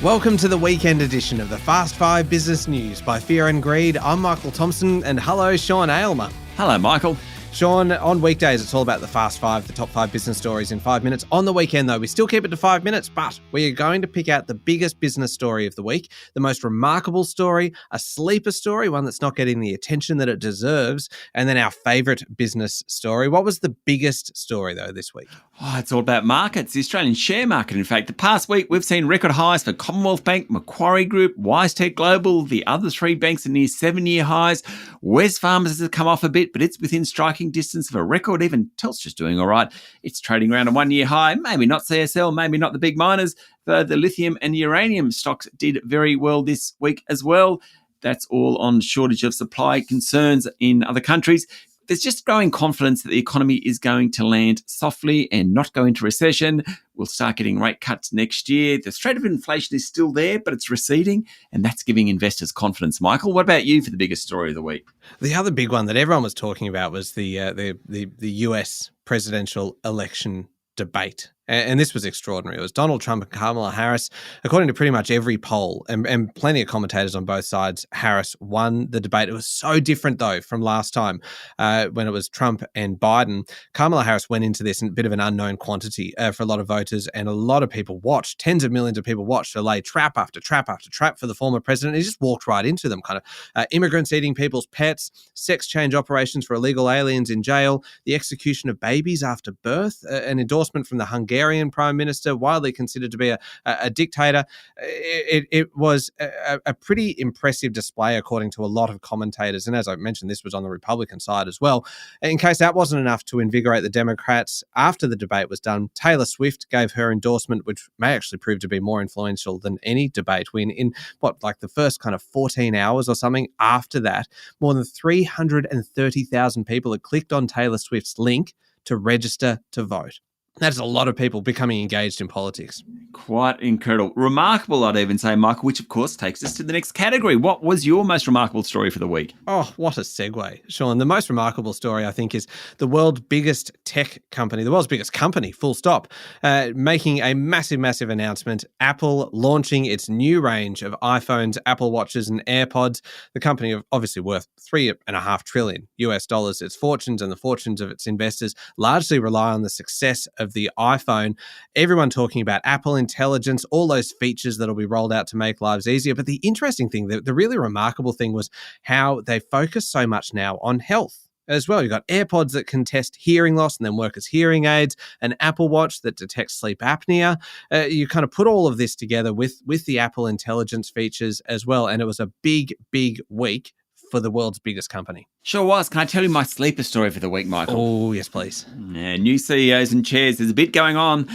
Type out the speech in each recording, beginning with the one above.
Welcome to the weekend edition of the Fast 5 Business News by Fear and Greed. I'm Michael Thompson, and hello, Sean Aylmer. Hello, Michael. Sean, on weekdays, it's all about the Fast 5, the top 5 business stories in 5 minutes. On the weekend, though, we still keep it to 5 minutes, but we are going to pick out the biggest business story of the week, the most remarkable story, a sleeper story, one that's not getting the attention that it deserves, and then our favourite business story. What was the biggest story, though, this week? Oh, it's all about markets, the Australian share market. In fact, the past week, we've seen record highs for Commonwealth Bank, Macquarie Group, WiseTech Global. The other three banks are near 7-year highs. Wesfarmers has come off a bit, but it's within striking distance of a record. Even Telstra's doing all right. It's trading around a 1-year high. Maybe not CSL, maybe not the big miners, though the lithium and uranium stocks did very well this week as well. That's all on shortage of supply concerns in other countries. There's just growing confidence that the economy is going to land softly and not go into recession. We'll start getting rate cuts next year. The threat of inflation is still there, but it's receding, and that's giving investors confidence. Michael, what about you for the biggest story of the week? The other big one that everyone was talking about was the US presidential election debate. And this was extraordinary. It was Donald Trump and Kamala Harris. According to pretty much every poll and plenty of commentators on both sides, Harris won the debate. It was so different, though, from last time when it was Trump and Biden. Kamala Harris went into this in a bit of an unknown quantity for a lot of voters, and a lot of people watched. Tens of millions of people watched her lay trap after trap after trap for the former president. He just walked right into them, kind of immigrants eating people's pets, sex change operations for illegal aliens in jail, the execution of babies after birth, an endorsement from the Hungarian Prime Minister, widely considered to be a dictator. It was a pretty impressive display, according to a lot of commentators. And as I mentioned, this was on the Republican side as well. In case that wasn't enough to invigorate the Democrats, after the debate was done, Taylor Swift gave her endorsement, which may actually prove to be more influential than any debate win. In the first kind of 14 hours or something after that, more than 330,000 people had clicked on Taylor Swift's link to register to vote. That's a lot of people becoming engaged in politics. Quite incredible. Remarkable, I'd even say, Michael, which of course takes us to the next category. What was your most remarkable story for the week? Oh, what a segue, Sean. The most remarkable story, I think, is the world's biggest tech company, the world's biggest company, full stop, making a massive, massive announcement. Apple launching its new range of iPhones, Apple Watches and AirPods. The company, obviously worth $3.5 trillion US dollars. Its fortunes and the fortunes of its investors largely rely on the success of the iPhone. Everyone talking about Apple Intelligence, all those features that'll be rolled out to make lives easier. But the interesting thing, the really remarkable thing was how they focus so much now on health as well. You've got AirPods that can test hearing loss and then work as hearing aids, an Apple Watch that detects sleep apnea. You kind of put all of this together with the Apple Intelligence features as well. And it was a big, big week for the world's biggest company. Sure was. Can I tell you my sleeper story for the week, Michael? Oh, yes, please. Yeah, new CEOs and chairs. There's a bit going on.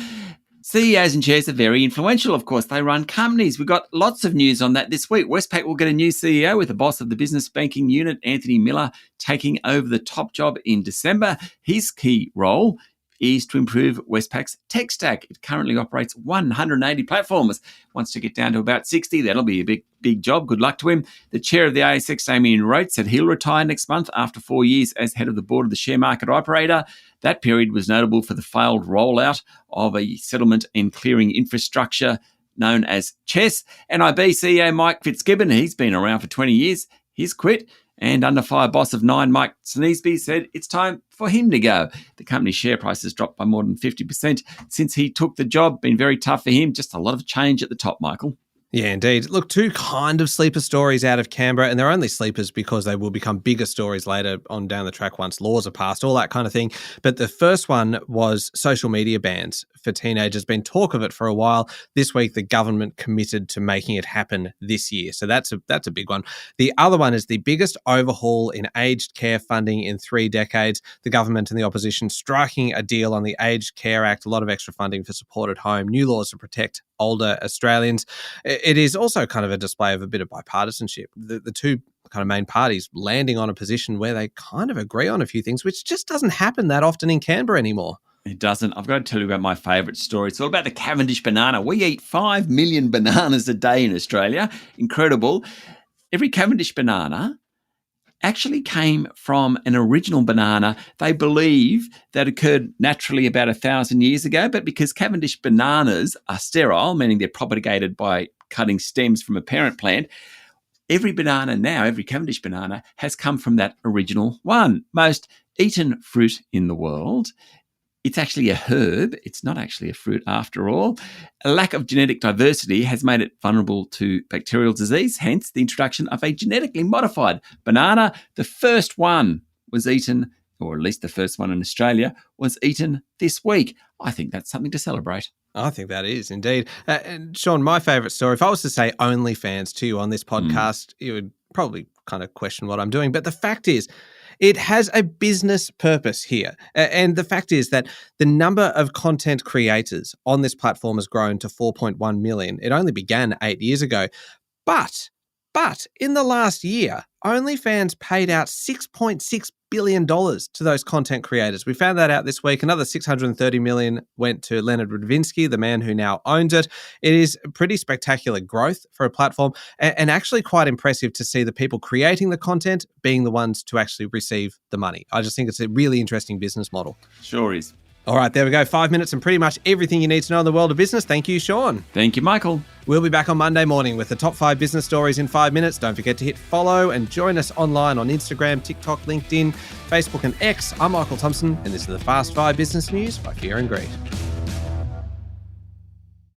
CEOs and chairs are very influential, of course. They run companies. We've got lots of news on that this week. Westpac will get a new CEO with the boss of the business banking unit, Anthony Miller, taking over the top job in December. His key role is to improve Westpac's tech stack. It currently operates 180 platforms. Wants to get down to about 60. That'll be a big job. Good luck to him. The chair of the ASX, Damien Rote, said he'll retire next month after 4 years as head of the board of the share market operator. That period was notable for the failed rollout of a settlement and clearing infrastructure known as CHESS. NIB CEO Mike Fitzgibbon, he's been around for 20 years. He's quit. And under fire boss of Nine, Mike Sneesby, said it's time for him to go. The company's share price has dropped by more than 50% since he took the job. Been very tough for him. Just a lot of change at the top, Michael. Yeah, indeed. Look, two kind of sleeper stories out of Canberra, and they're only sleepers because they will become bigger stories later on down the track once laws are passed, all that kind of thing. But the first one was social media bans for teenagers. Been talk of it for a while. This week, the government committed to making it happen this year. So that's a big one. The other one is the biggest overhaul in aged care funding in 3 decades. The government and the opposition striking a deal on the Aged Care Act, a lot of extra funding for support at home, new laws to protect older Australians. It is also kind of a display of a bit of bipartisanship. The two kind of main parties landing on a position where they kind of agree on a few things, which just doesn't happen that often in Canberra anymore. It doesn't. I've got to tell you about my favourite story. It's all about the Cavendish banana. We eat 5 million bananas a day in Australia. Incredible. Every Cavendish banana actually came from an original banana they believe that occurred naturally about 1,000 years ago, but because Cavendish bananas are sterile, meaning they're propagated by cutting stems from a parent plant, every banana now, every Cavendish banana, has come from that original one. Most eaten fruit in the world. It's actually a herb. It's not actually a fruit after all. A lack of genetic diversity has made it vulnerable to bacterial disease, hence the introduction of a genetically modified banana. The first one was eaten, or at least the first one in Australia, was eaten this week. I think that's something to celebrate. I think that is indeed. And Sean, my favourite story, if I was to say OnlyFans to you on this podcast, you would probably kind of question what I'm doing. But the fact is, it has a business purpose here. And the fact is that the number of content creators on this platform has grown to 4.1 million. It only began 8 years ago. But in the last year, OnlyFans paid out $6.6 billion to those content creators. We found that out this week. Another $630 million went to Leonard Radvinsky, the man who now owns it. It is pretty spectacular growth for a platform, and actually quite impressive to see the people creating the content being the ones to actually receive the money. I just think it's a really interesting business model. Sure is. All right, there we go. 5 minutes and pretty much everything you need to know in the world of business. Thank you, Sean. Thank you, Michael. We'll be back on Monday morning with the top 5 business stories in 5 minutes. Don't forget to hit follow and join us online on Instagram, TikTok, LinkedIn, Facebook and X. I'm Michael Thompson, and this is the Fast 5 Business News by Fear and Greed.